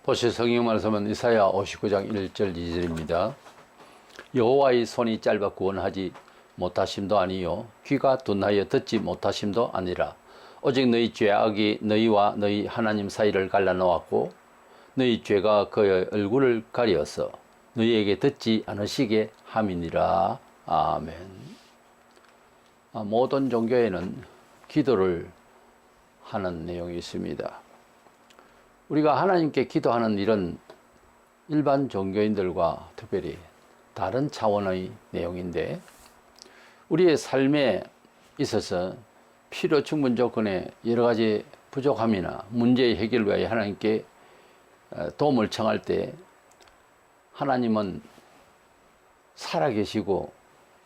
보실 성경 말씀은 이사야 59장 1절 2절입니다. 여호와의 손이 짧아 구원하지 못하심도 아니요 귀가 둔하여 듣지 못하심도 아니라 오직 너희 죄악이 너희와 너희 하나님 사이를 갈라놓았고 너희 죄가 그의 얼굴을 가리어서 너희에게 듣지 않으시게 함이니라. 아멘. 모든 종교에는 기도를 하는 내용이 있습니다. 우리가 하나님께 기도하는 일은 일반 종교인들과 특별히 다른 차원의 내용인데, 우리의 삶에 있어서 필요 충분 조건의 여러 가지 부족함이나 문제의 해결을 위하여 하나님께 도움을 청할 때 하나님은 살아계시고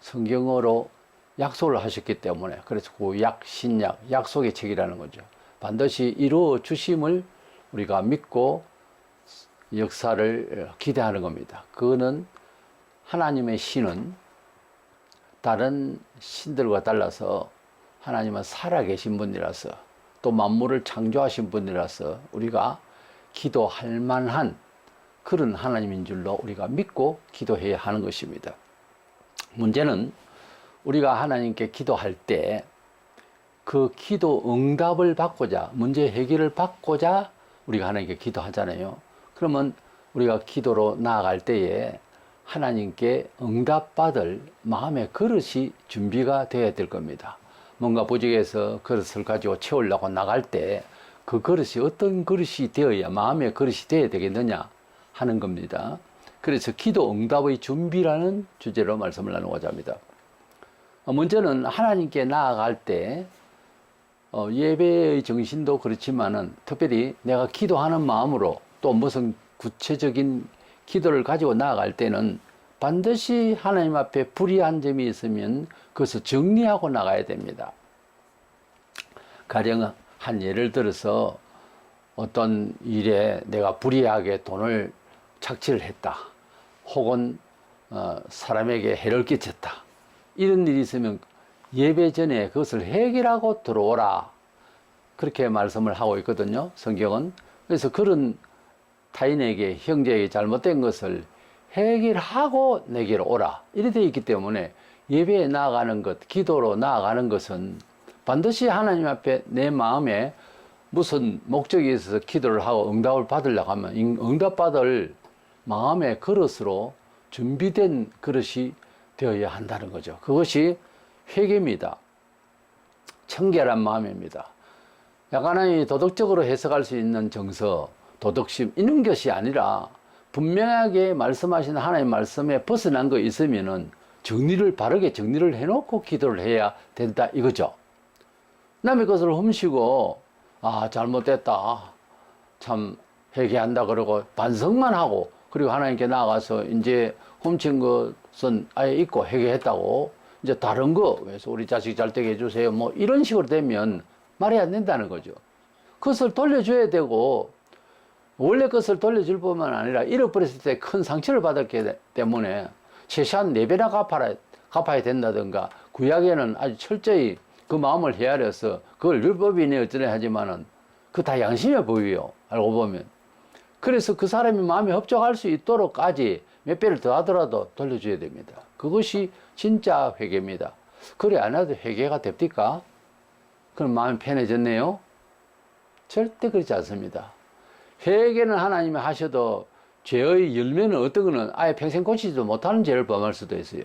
성경어로 약속을 하셨기 때문에, 그래서 구약, 신약, 약속의 책이라는 거죠. 반드시 이루어 주심을 우리가 믿고 역사를 기대하는 겁니다. 그거는 하나님의 신은 다른 신들과 달라서 하나님은 살아계신 분이라서, 또 만물을 창조하신 분이라서 우리가 기도할 만한 그런 하나님인 줄로 우리가 믿고 기도해야 하는 것입니다. 문제는 우리가 하나님께 기도할 때 그 기도 응답을 받고자, 문제 해결을 받고자 우리가 하나님께 기도하잖아요. 그러면 우리가 기도로 나아갈 때에 하나님께 응답받을 마음의 그릇이 준비가 되어야 될 겁니다. 뭔가 부족해서 그릇을 가지고 채우려고 나갈 때 그 그릇이 어떤 그릇이 되어야, 마음의 그릇이 되어야 되겠느냐 하는 겁니다. 그래서 기도 응답의 준비라는 주제로 말씀을 나누고자 합니다. 문제는 하나님께 나아갈 때 예배의 정신도 그렇지만은 특별히 내가 기도하는 마음으로 또 무슨 구체적인 기도를 가지고 나아갈 때는 반드시 하나님 앞에 불의한 점이 있으면 그것을 정리하고 나가야 됩니다. 가령 한 예를 들어서 어떤 일에 내가 불의하게 돈을 착취를 했다, 혹은 사람에게 해를 끼쳤다, 이런 일이 있으면 예배 전에 그것을 해결하고 들어오라, 그렇게 말씀을 하고 있거든요, 성경은. 그래서 그런 타인에게, 형제에게 잘못된 것을 해결하고 내게로 오라, 이렇게 되어 있기 때문에 예배에 나아가는 것, 기도로 나아가는 것은 반드시 하나님 앞에 내 마음에 무슨 목적이 있어서 기도를 하고 응답을 받으려고 하면 응답받을 마음의 그릇으로 준비된 그릇이 되어야 한다는 거죠. 그것이 회개입니다. 청결한 마음입니다. 약간의 도덕적으로 해석할 수 있는 정서, 도덕심, 이런 것이 아니라 분명하게 말씀하신 하나님의 말씀에 벗어난 거 있으면은 바르게 정리를 해놓고 기도를 해야 된다, 이거죠. 남의 것을 훔치고 잘못됐다, 참 회개한다 그러고 반성만 하고, 그리고 하나님께 나아가서 이제 훔친 것은 아예 잊고 회개했다고, 이제 다른 거, 그래서 우리 자식 잘 되게 해주세요, 뭐 이런 식으로 되면 말이 안 된다는 거죠. 그것을 돌려줘야 되고, 원래 것을 돌려줄 뿐만 아니라 잃어버렸을 때 큰 상처를 받았기 때문에 최소한 4배나 갚아야 된다든가, 구약에는 아주 철저히 그 마음을 헤아려서 그걸 율법이네 어쩌네 하지만은 그 다 양심의 법이요, 알고 보면. 그래서 그 사람이 마음에 협조할 수 있도록까지 몇 배를 더 하더라도 돌려줘야 됩니다. 그것이 진짜 회개입니다. 그래 안 해도 회개가 됩니까? 그럼 마음이 편해졌네요? 절대 그렇지 않습니다. 회개는 하나님이 하셔도 죄의 열매는 어떤 거는 아예 평생 고치지도 못하는 죄를 범할 수도 있어요.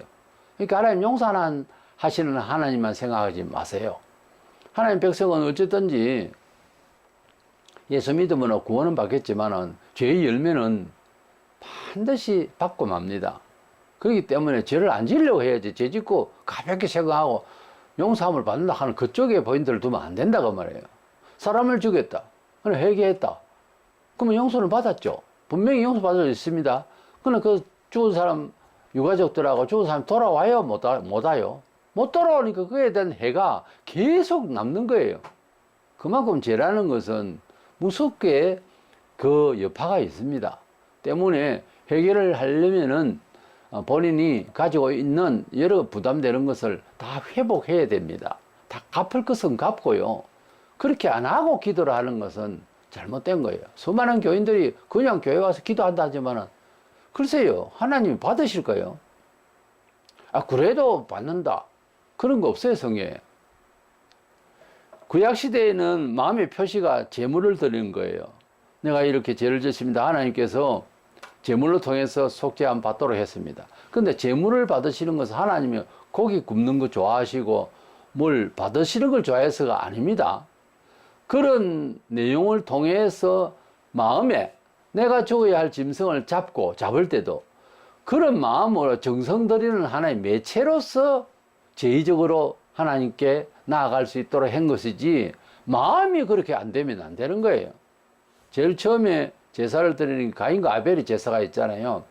그러니까 하나님 용서하시는 하나님만 생각하지 마세요. 하나님 백성은 어쨌든지 예수 믿으면 구원은 받겠지만은 죄의 열매는 반드시 받고 맙니다. 그렇기 때문에 죄를 안 지으려고 해야지, 죄 짓고 가볍게 생각하고 용서함을 받는다 하는 그쪽에 포인트를 두면 안 된다고 말해요. 사람을 죽였다, 그럼 회개했다, 그러면 용서를 받았죠. 분명히 용서받을 수 있습니다. 그러나 그 죽은 사람 유가족들하고 죽은 사람 돌아와요, 못 와요? 못 돌아오니까 그에 대한 해가 계속 남는 거예요. 그만큼 죄라는 것은 무섭게 그 여파가 있습니다. 때문에 해결을 하려면은 본인이 가지고 있는 여러 부담되는 것을 다 회복해야 됩니다. 다 갚을 것은 갚고요. 그렇게 안 하고 기도를 하는 것은 잘못된 거예요. 수많은 교인들이 그냥 교회 와서 기도한다 하지만은 글쎄요, 하나님이 받으실까요? 아, 그래도 받는다. 그런 거 없어요, 성경에. 구약시대에는 마음의 표시가 제물을 드리는 거예요. 내가 이렇게 죄를 졌습니다. 하나님께서 제물로 통해서 속죄함 받도록 했습니다. 근데 제물을 받으시는 것은 하나님이 고기 굽는 거 좋아하시고 뭘 받으시는 걸 좋아해서가 아닙니다. 그런 내용을 통해서 마음에 내가 죽어야 할 짐승을 잡을 때도 그런 마음으로 정성 들이는 하나의 매체로서 제의적으로 하나님께 나아갈 수 있도록 한 것이지, 마음이 그렇게 안 되면 안 되는 거예요. 제일 처음에 제사를 드리는 가인과 아벨의 제사가 있잖아요.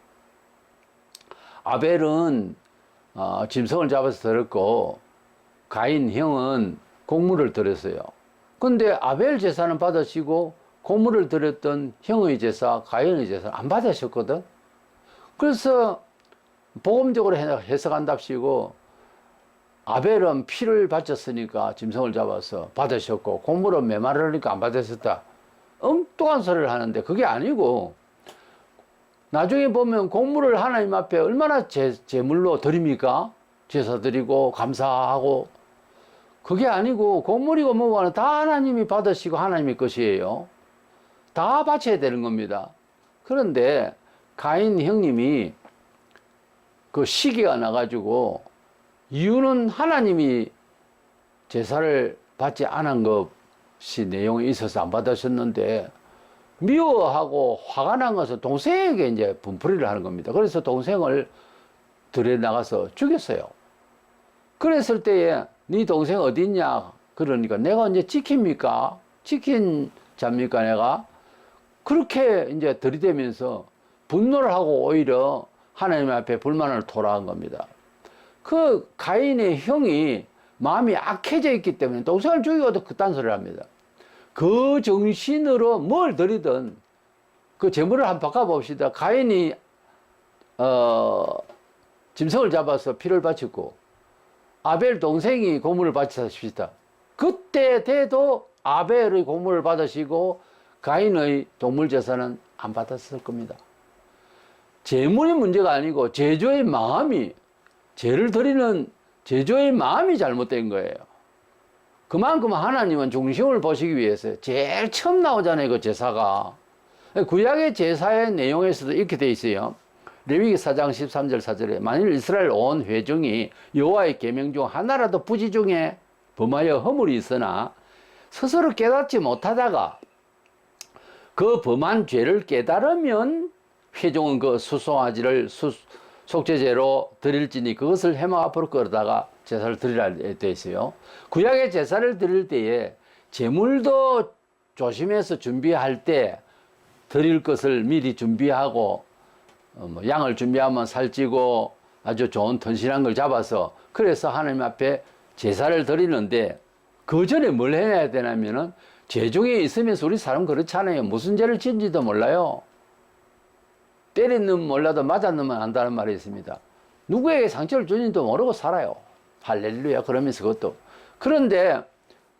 아벨은 짐승을 잡아서 드렸고 가인 형은 곡물을 드렸어요. 근데 아벨 제사는 받으시고 곡물을 드렸던 형의 제사, 가인의 제사는 안 받으셨거든. 그래서 복음적으로 해석한답시고 아벨은 피를 바쳤으니까 짐승을 잡아서 받으셨고 곡물은 메마르니까 안 받으셨다. 엉뚱한 소리를 하는데 그게 아니고, 나중에 보면 곡물을 하나님 앞에 얼마나 제물로 드립니까? 제사 드리고 감사하고. 그게 아니고 곡물이고 뭐고 다 하나님이 받으시고 하나님의 것이에요. 다 바쳐야 되는 겁니다. 그런데 가인 형님이 그 시기가 나가지고, 이유는 하나님이 제사를 받지 않은 것이 내용이 있어서 안 받으셨는데, 미워하고 화가 난 것은 동생에게 이제 분풀이를 하는 겁니다. 그래서 동생을 들여 나가서 죽였어요. 그랬을 때에 네 동생 어디 있냐? 그러니까 내가 언제 지킵니까? 지킨 잡니까 내가? 그렇게 이제 들이대면서 분노를 하고 오히려 하나님 앞에 불만을 토로한 겁니다. 그 가인의 형이 마음이 악해져 있기 때문에 동생을 죽이고도 그딴 소리를 합니다. 그 정신으로 뭘 드리든 그 재물을 한번 바꿔봅시다. 가인이 짐승을 잡아서 피를 바치고 아벨 동생이 고물을 바치십시다. 그때 돼도 아벨의 고물을 받으시고 가인의 동물 제사는 안 받았을 겁니다. 재물이 문제가 아니고 제조의 마음이, 죄를 드리는 제조의 마음이 잘못된 거예요. 그만큼 하나님은 중심을 보시기 위해서 제일 처음 나오잖아요, 그 제사가. 구약의 제사의 내용에서도 이렇게 돼 있어요. 레위기 4장 13절 4절에 만일 이스라엘 온 회중이 여호와의 계명 중 하나라도 부지 중에 범하여 허물이 있으나 스스로 깨닫지 못하다가 그 범한 죄를 깨달으면 회중은 그 수송아지를 속죄제로 드릴지니 그것을 해막 앞으로 끌어다가 제사를 드리라 되어 있어요. 구약의 제사를 드릴 때에 제물도 조심해서 준비할 때 드릴 것을 미리 준비하고, 양을 준비하면 살찌고 아주 좋은 튼실한 걸 잡아서 그래서 하나님 앞에 제사를 드리는데, 그 전에 뭘 해야 되냐면은 죄 중에 있으면서 우리 사람 그렇잖아요. 무슨 죄를 지은지도 몰라요. 때리는 몰라도 맞았는면 안다는 말이 있습니다. 누구에게 상처를 주는지도 모르고 살아요. 할렐루야. 그러면서 그것도. 그런데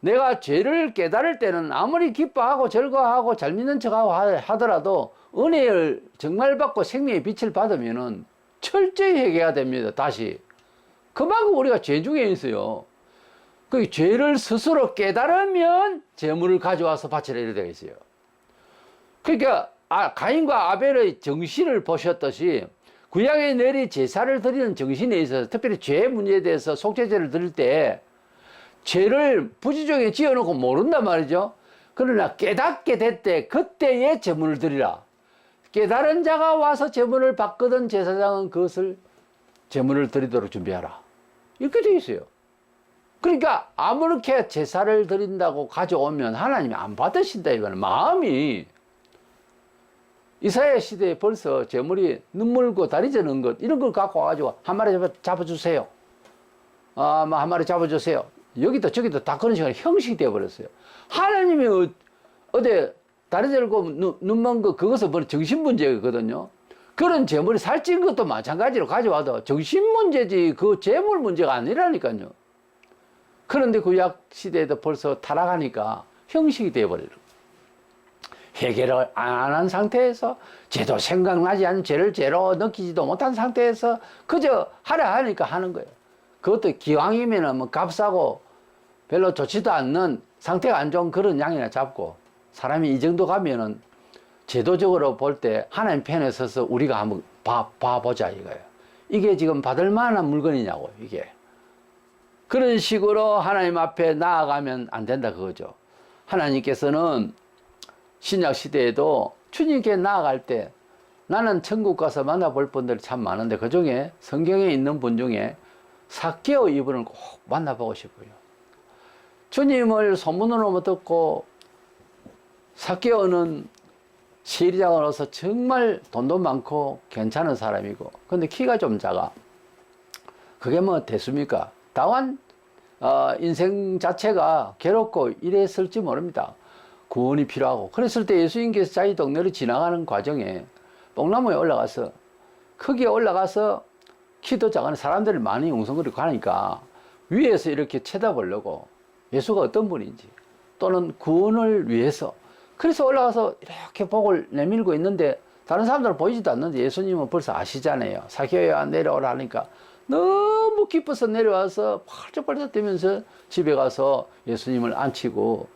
내가 죄를 깨달을 때는 아무리 기뻐하고 즐거워하고 잘 믿는 척하고 하더라도 은혜를 정말 받고 생명의 빛을 받으면은 철저히 회개해야 됩니다. 다시. 그만큼 우리가 죄 중에 있어요. 그 죄를 스스로 깨달으면 재물을 가져와서 바치라 이래 되어 있어요. 그러니까 가인과 아벨의 정신을 보셨듯이 구약에 내리 제사를 드리는 정신에 있어서 특별히 죄 문제에 대해서 속죄제를 드릴 때 죄를 부지중에 지어놓고 모른단 말이죠. 그러나 깨닫게 됐대 그때에 제물을 드리라. 깨달은 자가 와서 제물을 받거든 제사장은 그것을 제물을 드리도록 준비하라. 이렇게 되어 있어요. 그러니까 아무렇게 제사를 드린다고 가져오면 하나님이 안 받으신다 이거는 마음이. 이사야 시대에 벌써 제물이 눈물고 다리 저는 것 이런 걸 갖고 와가지고 한 마리 잡아주세요. 한 마리 잡아주세요. 여기도 저기도 다 그런 식으로 형식이 되어버렸어요. 하나님이 어디 다리 절고 눈먼 거 그것은 뭐 정신 문제거든요. 그런 제물이 살찐 것도 마찬가지로 가져와도 정신 문제지 그 제물 문제가 아니라니까요. 그런데 구약 시대에도 벌써 타락하니까 형식이 되어버려요. 회개를 안 한 상태에서 죄도 생각나지 않는 죄를 죄로 느끼지도 못한 상태에서 그저 하라 하니까 하는 거예요. 그것도 기왕이면은 뭐 값싸고 별로 좋지도 않는 상태가 안 좋은 그런 양이나 잡고, 사람이 이 정도 가면은 제도적으로 볼 때 하나님 편에 서서 우리가 한번 봐보자 이거예요. 이게 지금 받을 만한 물건이냐고, 이게. 그런 식으로 하나님 앞에 나아가면 안 된다 그거죠. 하나님께서는 신약 시대에도 주님께 나아갈 때 나는 천국 가서 만나볼 분들이 참 많은데 그 중에 성경에 있는 분 중에 삭개오 이분을 꼭 만나보고 싶어요. 주님을 소문으로 듣고 삭개오는 세리장으로서 정말 돈도 많고 괜찮은 사람이고, 근데 키가 좀 작아. 그게 뭐 됐습니까? 다만 인생 자체가 괴롭고 이랬을지 모릅니다. 구원이 필요하고. 그랬을 때 예수님께서 자기 동네를 지나가는 과정에 뽕나무에 올라가서, 거기에 올라가서 키도 작은 사람들이 많이 웅성거리고 가니까 위에서 이렇게 쳐다보려고 예수가 어떤 분인지, 또는 구원을 위해서, 그래서 올라가서 이렇게 복을 내밀고 있는데 다른 사람들은 보이지도 않는데 예수님은 벌써 아시잖아요. 삭개오야 내려오라 하니까 너무 기뻐서 내려와서 팔짝팔짝 뛰면서 집에 가서 예수님을 앉히고,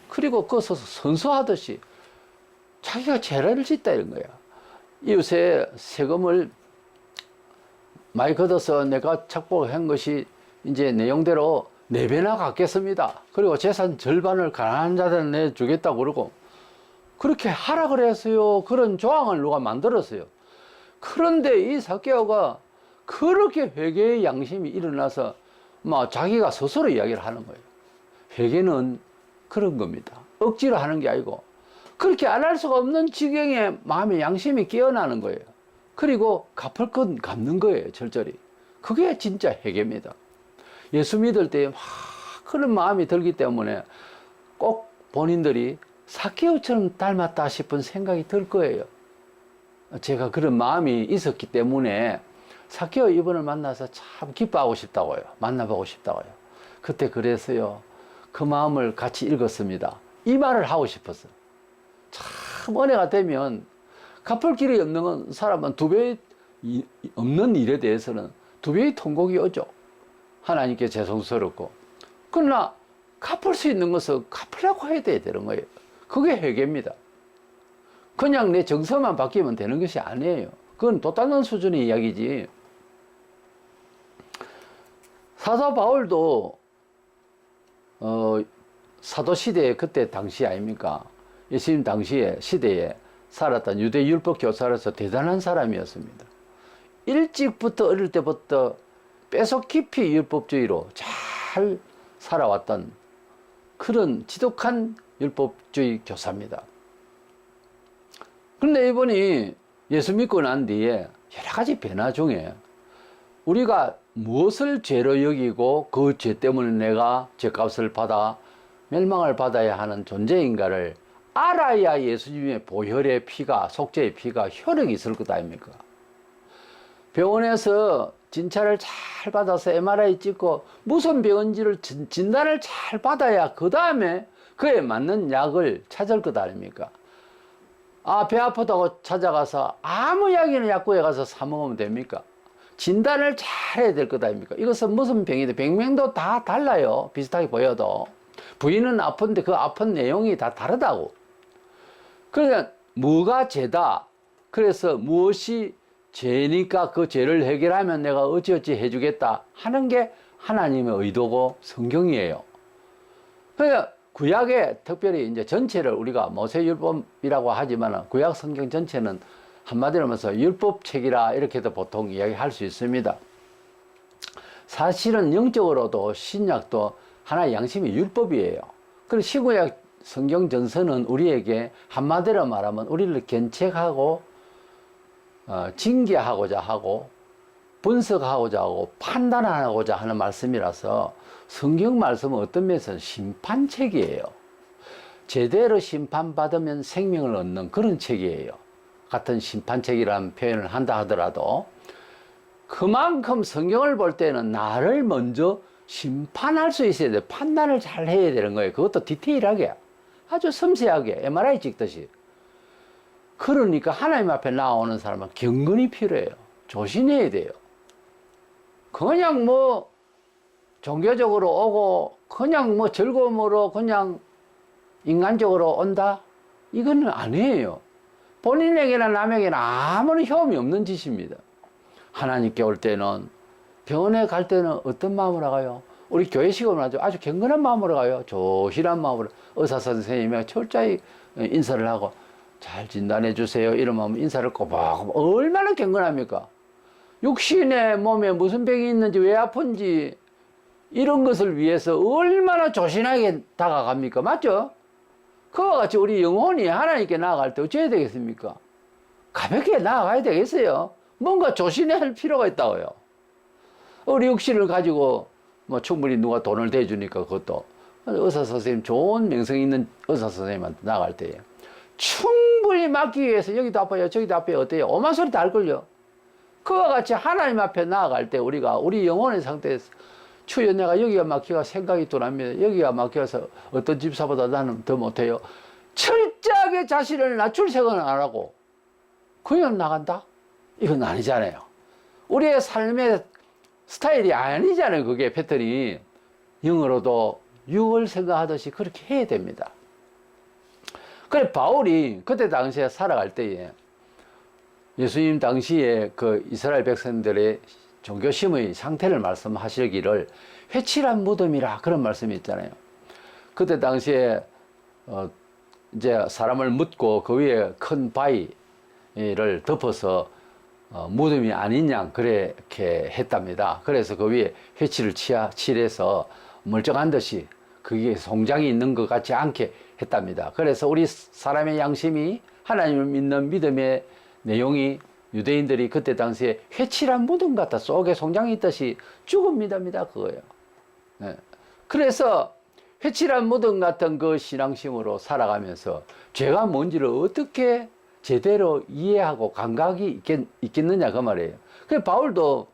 그리고 거기서 선서하듯이 자기가 죄를 짓다 이런 거야. 이웃에 세금을 많이 걷어서 내가 착복한 것이 이제 내용대로 4배나 갚겠습니다. 그리고 재산 절반을 가난한 자들은 내주겠다고 그러고, 그렇게 하라 그랬어요. 그런 조항을 누가 만들었어요. 그런데 이 삭개오가 그렇게 회개의 양심이 일어나서 막 자기가 스스로 이야기를 하는 거예요. 회개는 그런 겁니다. 억지로 하는 게 아니고 그렇게 안 할 수가 없는 지경에 마음의 양심이 깨어나는 거예요. 그리고 갚을 건 갚는 거예요, 절절히. 그게 진짜 회개입니다. 예수 믿을 때 막 그런 마음이 들기 때문에 꼭 본인들이 삭개오처럼 닮았다 싶은 생각이 들 거예요. 제가 그런 마음이 있었기 때문에 삭개오 이분을 만나서 참 기뻐하고 싶다고요. 만나보고 싶다고요. 그때 그래서요, 그 마음을 같이 읽었습니다. 이 말을 하고 싶었어요. 참 은혜가 되면 갚을 길이 없는 사람은 2배 없는 일에 대해서는 2배의 통곡이 오죠. 하나님께 죄송스럽고. 그러나 갚을 수 있는 것을 갚으려고 해야 되는 거예요. 그게 회개입니다. 그냥 내 정서만 바뀌면 되는 것이 아니에요. 그건 또 다른 수준의 이야기지. 사도 바울도 사도 시대에 그때 당시 아닙니까? 예수님 당시에 시대에 살았던 유대 율법 교사로서 대단한 사람이었습니다. 일찍부터 어릴 때부터 뼛속 깊이 율법주의로 잘 살아왔던 그런 지독한 율법주의 교사입니다. 그런데 이분이 예수 믿고 난 뒤에 여러 가지 변화 중에 우리가 무엇을 죄로 여기고 그 죄 때문에 내가 죄값을 받아 멸망을 받아야 하는 존재인가를 알아야 예수님의 보혈의 피가, 속죄의 피가 효력이 있을 것 아닙니까? 병원에서 진찰을 잘 받아서 MRI 찍고 무슨 병인지를 진단을 잘 받아야 그 다음에 그에 맞는 약을 찾을 것 아닙니까? 아, 배 아프다고 찾아가서 아무 약이나 약국에 가서 사 먹으면 됩니까? 진단을 잘 해야 될 것 아닙니까? 이것은 무슨 병이든 병명도 다 달라요. 비슷하게 보여도. 부위는 아픈데 그 아픈 내용이 다 다르다고. 그러니까 뭐가 죄다. 그래서 무엇이 죄니까 그 죄를 해결하면 내가 어찌어찌 해주겠다 하는 게 하나님의 의도고 성경이에요. 그러니까 구약에 특별히 이제 전체를 우리가 모세율법이라고 하지만 구약 성경 전체는 한마디로 하면서 율법책이라 이렇게도 보통 이야기할 수 있습니다. 사실은 영적으로도 신약도 하나의 양심이 율법이에요. 그리고 신구약 성경 전서는 우리에게 한마디로 말하면 우리를 견책하고 징계하고자 하고 분석하고자 하고 판단하고자 하는 말씀이라서 성경 말씀은 어떤 면에서는 심판책이에요. 제대로 심판받으면 생명을 얻는 그런 책이에요. 같은 심판책이라는 표현을 한다 하더라도 그만큼 성경을 볼 때는 나를 먼저 심판할 수 있어야 돼. 판단을 잘 해야 되는 거예요. 그것도 디테일하게 아주 섬세하게 MRI 찍듯이 그러니까 하나님 앞에 나오는 사람은 경건이 필요해요. 조심해야 돼요. 그냥 뭐 종교적으로 오고 그냥 뭐 즐거움으로 그냥 인간적으로 온다? 이거는 아니에요. 본인에게나 남에게나 아무런 효험이 없는 짓입니다. 하나님께 올 때는, 병원에 갈 때는 어떤 마음으로 가요? 우리 교회 시간은 아주 경건한 마음으로 가요. 조실한 마음으로. 의사 선생님이 철저히 인사를 하고 잘 진단해 주세요. 이러면 인사를 꼬박꼬박. 얼마나 경건합니까? 육신의 몸에 무슨 병이 있는지, 왜 아픈지, 이런 것을 위해서 얼마나 조신하게 다가갑니까? 맞죠? 그와 같이 우리 영혼이 하나님께 나아갈 때 어찌해야 되겠습니까? 가볍게 나아가야 되겠어요. 뭔가 조신해야 할 필요가 있다고요. 우리 육신을 가지고 뭐 충분히 누가 돈을 대주니까 그것도 의사 선생님, 좋은 명성 있는 의사 선생님한테 나갈 때에 충분히 맡기 위해서 여기도 아파요, 저기도 아파요, 어때요? 오만 소리 다 할걸요. 그와 같이 하나님 앞에 나아갈 때 우리가 우리 영혼의 상태에서 주여, 내가 여기가 막히가 생각이 둔합니다. 여기가 막혀서 어떤 집사보다 나는 더 못해요. 철저하게 자신을 낮출 생각은 안 하고 그냥 나간다? 이건 아니잖아요. 우리의 삶의 스타일이 아니잖아요. 그게 패턴이. 영어로도 6월 생각하듯이 그렇게 해야 됩니다. 그래 바울이 그때 당시에 살아갈 때에 예수님 당시에 그 이스라엘 백성들의 종교심의 상태를 말씀하시기를 회칠한 무덤이라, 그런 말씀이 있잖아요. 그때 당시에 이제 사람을 묻고 그 위에 큰 바위를 덮어서 무덤이 아닌 양 그렇게 했답니다. 그래서 그 위에 회칠을 칠해서 멀쩡한 듯이 그게 송장이 있는 것 같지 않게 했답니다. 그래서 우리 사람의 양심이 하나님을 믿는 믿음의 내용이 유대인들이 그때 당시에 회칠한 무덤 같다, 속에 송장이 있듯이 죽음 믿음이다 그거예요. 네. 그래서 회칠한 무덤 같은 그 신앙심으로 살아가면서 죄가 뭔지를 어떻게 제대로 이해하고 감각이 있겠느냐 그 말이에요. 그래서 바울도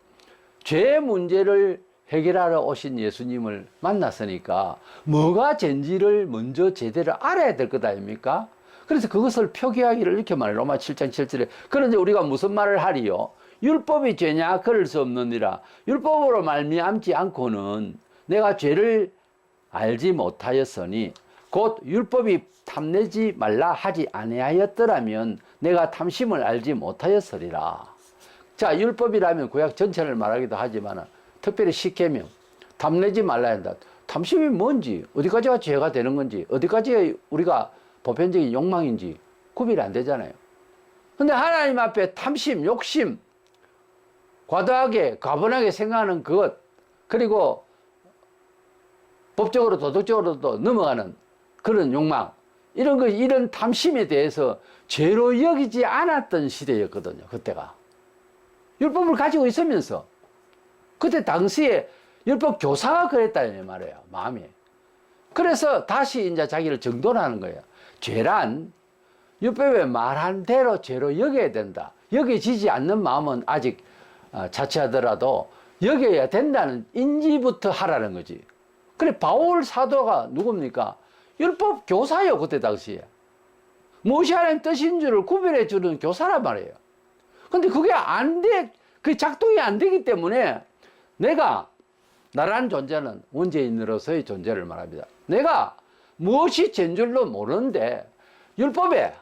죄 문제를 해결하러 오신 예수님을 만났으니까 뭐가 죄인지를 먼저 제대로 알아야 될 것 아닙니까? 그래서 그것을 표기하기를 이렇게 말해요. 로마 7장 7절에. 그런데 우리가 무슨 말을 하리요? 율법이 죄냐? 그럴 수 없느니라. 율법으로 말미암지 않고는 내가 죄를 알지 못하였으니 곧 율법이 탐내지 말라 하지 아니하였더라면 내가 탐심을 알지 못하였으리라. 자, 율법이라면 구약 전체를 말하기도 하지만 특별히 십계명, 탐내지 말라 한다. 탐심이 뭔지, 어디까지가 죄가 되는 건지, 어디까지 우리가 보편적인 욕망인지 구별이 안 되잖아요. 근데 하나님 앞에 탐심, 욕심, 과도하게, 가분하게 생각하는 그것, 그리고 법적으로, 도덕적으로도 넘어가는 그런 욕망, 이런 탐심에 대해서 죄로 여기지 않았던 시대였거든요, 그때가. 율법을 가지고 있으면서. 그때 당시에 율법 교사가 그랬다는 말이에요, 마음이. 그래서 다시 이제 자기를 정돈하는 거예요. 죄란 율법에 말한 대로 죄로 여겨야 된다. 여겨지지 않는 마음은 아직 자취하더라도 여겨야 된다는 인지부터 하라는 거지. 그래 바울 사도가 누굽니까? 율법 교사요, 그때 당시에. 무엇이 하나님 뜻인 줄을 구별해 주는 교사란 말이에요. 근데 그게 안 돼, 그 작동이 안 되기 때문에 나라는 존재는 원죄인으로서의 존재를 말합니다. 내가 무엇이 죄인 줄로 모르는데 율법에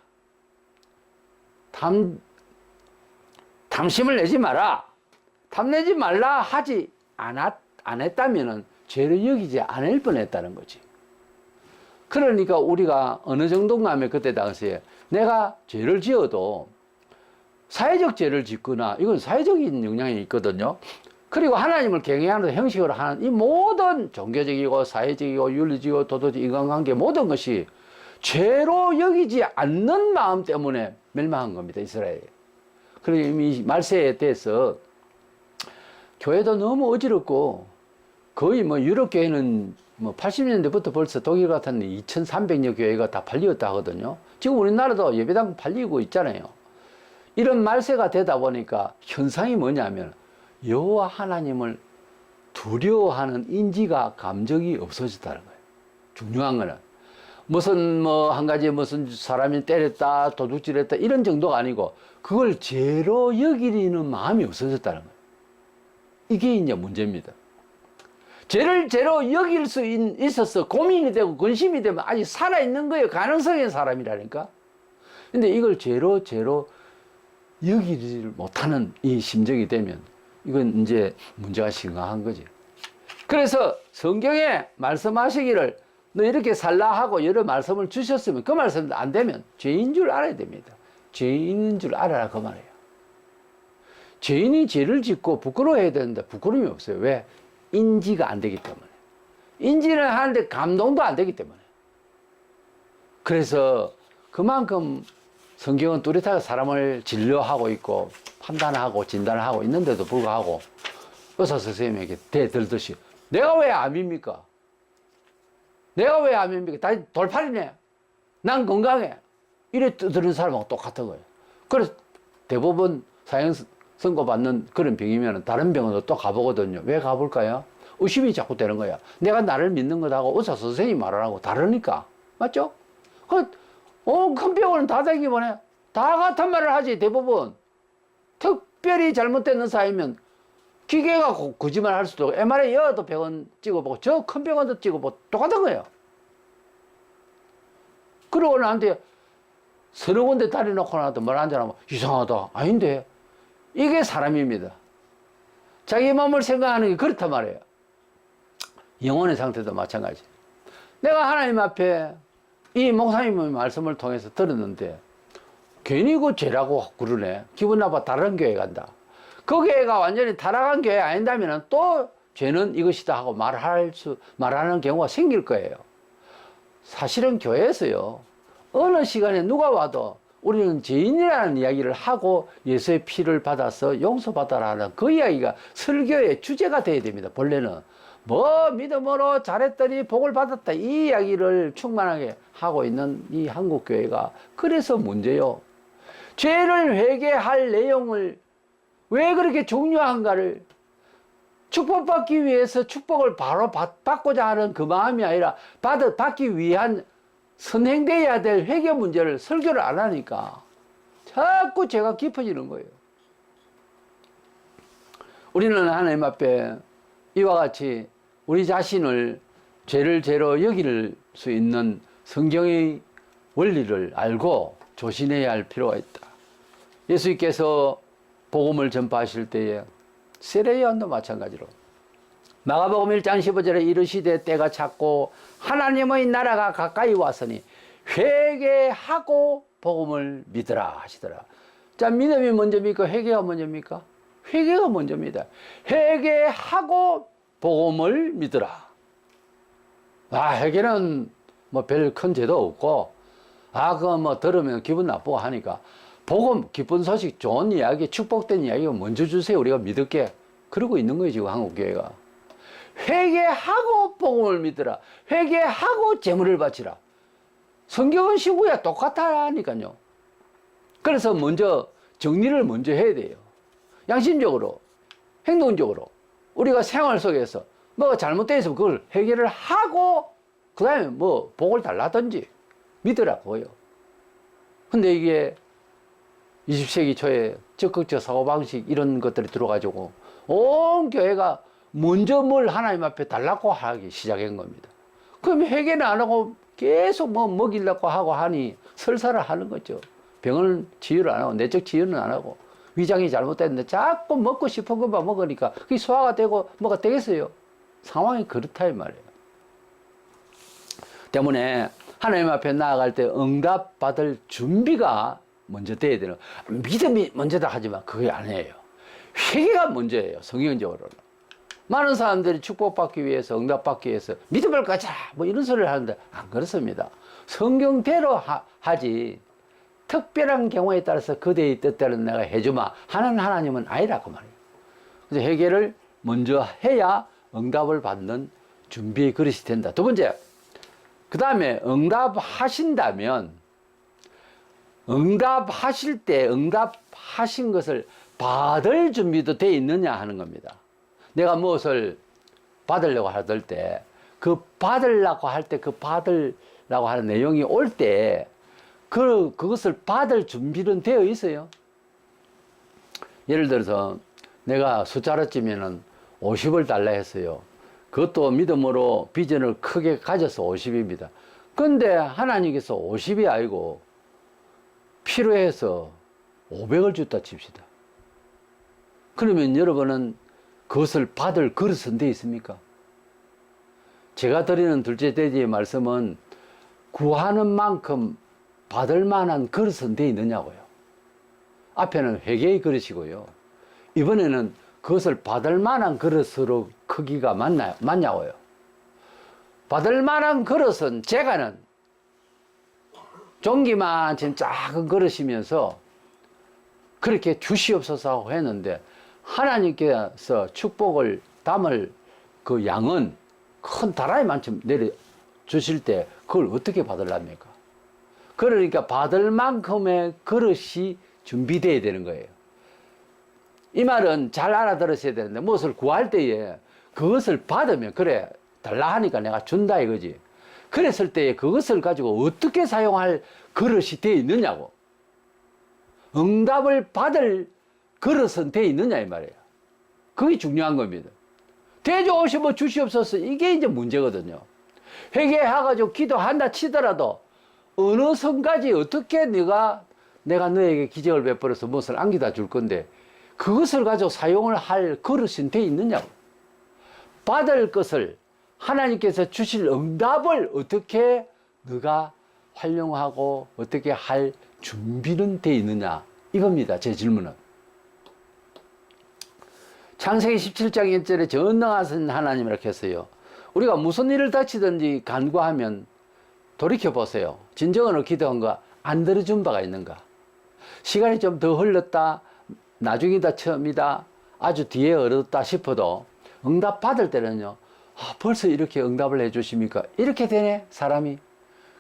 탐심을 내지 마라, 탐내지 말라 하지 안 했다면 죄를 여기지 않을 뻔했다는 거지. 그러니까 우리가 어느 정도인가 하면 그때 당시에 내가 죄를 지어도 사회적 죄를 짓거나, 이건 사회적인 영향이 있거든요. 그리고 하나님을 경외하는 형식으로 하는 이 모든 종교적이고 사회적이고 윤리적이고 도덕적 인간관계 모든 것이 죄로 여기지 않는 마음 때문에 멸망한 겁니다, 이스라엘이. 그리고 이미 말세에 대해서 교회도 너무 어지럽고, 거의 뭐 유럽 교회는 뭐 80년대부터 벌써 독일 같은 2300여 교회가 다 팔리었다 하거든요. 지금 우리나라도 예배당 팔리고 있잖아요. 이런 말세가 되다 보니까 현상이 뭐냐면 여호와 하나님을 두려워하는 인지가 감정이 없어졌다는 거예요. 중요한 거는 무슨 뭐 한 가지 무슨 사람이 때렸다, 도둑질했다 이런 정도가 아니고 그걸 죄로 여기는 마음이 없어졌다는 거예요. 이게 이제 문제입니다. 죄를 죄로 여길 수 있어서 고민이 되고 근심이 되면 아직 살아있는 거예요. 가능성의 사람이라니까. 근데 이걸 죄로 여기질 못하는 이 심정이 되면 이건 이제 문제가 심각한 거지. 그래서 성경에 말씀하시기를 너 이렇게 살라 하고 여러 말씀을 주셨으면 그 말씀도 안 되면 죄인 줄 알아야 됩니다. 죄인인 줄 알아라 그 말이에요. 죄인이 죄를 짓고 부끄러워해야 되는데 부끄러움이 없어요. 왜? 인지가 안 되기 때문에. 인지는 하는데 감동도 안 되기 때문에. 그래서 그만큼 성경은 뚜렷하게 사람을 진료하고 있고 판단하고 진단을 하고 있는데도 불구하고 의사 선생님에게 대들듯이 내가 왜 암입니까? 내가 왜 암입니까? 다 돌팔이네. 난 건강해. 이래 들은 사람하고 똑같은 거예요. 그래서 대부분 사형 선고받는 그런 병이면 다른 병원도 또 가보거든요. 왜 가볼까요? 의심이 자꾸 되는 거야. 내가 나를 믿는 것하고 의사 선생님이 말하라고 다르니까. 맞죠? 큰 병원은 다 되기만 해. 다 같은 말을 하지, 대부분. 특별히 잘못되는 사이면 기계가 거짓말 할 수도 있고, MRI 여도 병원 찍어보고, 저 큰 병원도 찍어보고, 똑같은 거예요. 그러고 나한테 서너 군데 다리 놓고 나도 말 앉아나면 이상하다. 아닌데. 이게 사람입니다. 자기 몸을 생각하는 게 그렇단 말이에요. 영혼의 상태도 마찬가지. 내가 하나님 앞에 이 목사님의 말씀을 통해서 들었는데 괜히 그 죄라고 그러네. 기분 나빠 다른 교회 간다. 그 교회가 완전히 타락한 교회 아닌다면 또 죄는 이것이다 하고 말하는 경우가 생길 거예요. 사실은 교회에서요. 어느 시간에 누가 와도 우리는 죄인이라는 이야기를 하고 예수의 피를 받아서 용서받아라는 그 이야기가 설교의 주제가 돼야 됩니다. 본래는 뭐 믿음으로 잘했더니 복을 받았다 이 이야기를 충만하게 하고 있는 이 한국 교회가 그래서 문제요. 죄를 회개할 내용을 왜 그렇게 중요한가를 축복받기 위해서 축복을 바로 받고자 하는 그 마음이 아니라 받기 위한 선행돼야 될 회개 문제를 설교를 안 하니까 자꾸 죄가 깊어지는 거예요. 우리는 하나님 앞에 이와 같이 우리 자신을 죄를 죄로 여길 수 있는 성경의 원리를 알고 조심해야 할 필요가 있다. 예수님께서 복음을 전파하실 때에 세례 요한도 마찬가지로 마가복음 1장 15절에 이르시되 때가 찼고 하나님의 나라가 가까이 왔으니 회개하고 복음을 믿으라 하시더라. 자, 믿음이 먼저입니까? 회개가 먼저입니까? 회개가 먼저입니다. 회개하고 복음을 믿으라. 회개는 뭐 별 큰 죄도 없고 그거 뭐 들으면 기분 나쁘고 하니까 복음, 기쁜 소식, 좋은 이야기, 축복된 이야기가 먼저 주세요. 우리가 믿을게. 그러고 있는 거예요, 지금 한국교회가. 회개하고 복음을 믿으라. 회개하고 재물을 바치라. 성경은 시구야 똑같다니까요. 그래서 먼저 정리를 먼저 해야 돼요. 양심적으로, 행동적으로 우리가 생활 속에서 뭐가 잘못되어 있으면 그걸 해결을 하고 그 다음에 뭐 복을 달라든지 믿으라고요. 근데 이게 20세기 초에 적극적 사고방식 이런 것들이 들어가지고 온 교회가 먼저 뭘 하나님 앞에 달라고 하기 시작한 겁니다. 그럼 회개는 안 하고 계속 뭐 먹이려고 하고 하니 설사를 하는 거죠. 병을 치유를 안 하고 내적 치유는 안 하고 위장이 잘못됐는데 자꾸 먹고 싶은 것만 먹으니까 그게 소화가 되고 뭐가 되겠어요. 상황이 그렇다 이 말이에요. 때문에 하나님 앞에 나아갈 때 응답받을 준비가 먼저 돼야 되는, 믿음이 먼저다 하지만 그게 아니에요. 회개가 먼저예요. 성경적으로는. 많은 사람들이 축복받기 위해서, 응답받기 위해서 믿음을 가자 뭐 이런 소리를 하는데 안 그렇습니다. 성경대로 하지 특별한 경우에 따라서 그대의 뜻대로 내가 해주마 하는 하나님은 아니라고 말이에요. 그래서 회개를 먼저 해야 응답을 받는 준비의 그릇이 된다. 두 번째, 그 다음에 응답하신다면 응답하실 때 응답하신 것을 받을 준비도 돼 있느냐 하는 겁니다. 내가 무엇을 받으려고 할 때 그 받으려고 할 때 그 받을 라고 하는 내용이 올 때 그것을 받을 준비는 되어 있어요. 예를 들어서 내가 숫자로 찌면은 50을 달라 했어요. 그것도 믿음으로 비전을 크게 가져서 50입니다. 근데 하나님께서 50이 아니고 필요해서 500을 줬다 칩시다. 그러면 여러분은 그것을 받을 그릇은 돼 있습니까? 제가 드리는 둘째 돼지의 말씀은 구하는 만큼 받을 만한 그릇은 돼 있느냐고요. 앞에는 회개의 그릇이고요. 이번에는 그것을 받을 만한 그릇으로 크기가 맞냐고요. 받을 만한 그릇은 제가는 종기만한 작은 그릇이면서 그렇게 주시옵소서 하고 했는데 하나님께서 축복을 담을 그 양은 큰 다라이만큼 내려주실 때 그걸 어떻게 받으랍니까? 그러니까 받을 만큼의 그릇이 준비되어야 되는 거예요. 이 말은 잘 알아들으셔야 되는데 무엇을 구할 때에 그것을 받으면 그래 달라 하니까 내가 준다 이거지. 그랬을 때에 그것을 가지고 어떻게 사용할 그릇이 되어 있느냐고. 응답을 받을 그릇은 되어 있느냐 이 말이에요. 그게 중요한 겁니다. 대주오시면 주시옵소서 이게 이제 문제거든요. 회개해가지고 기도한다 치더라도 어느 선까지 어떻게 내가 너에게 기적을 베풀어서 무엇을 안기다 줄 건데 그것을 가지고 사용을 할 그릇이 돼 있느냐고. 받을 것을 하나님께서 주실 응답을 어떻게 너가 활용하고 어떻게 할 준비는 돼 있느냐 이겁니다. 제 질문은. 창세기 17장 1절에 전능하신 하나님 이렇게 했어요. 우리가 무슨 일을 닥치든지 간구하면 돌이켜보세요. 진정으로 기도한 거 안 들어준 바가 있는가? 시간이 좀 더 흘렀다, 나중이다, 처음이다, 아주 뒤에 얻었다 싶어도 응답 받을 때는요, 벌써 이렇게 응답을 해주십니까? 이렇게 되네, 사람이.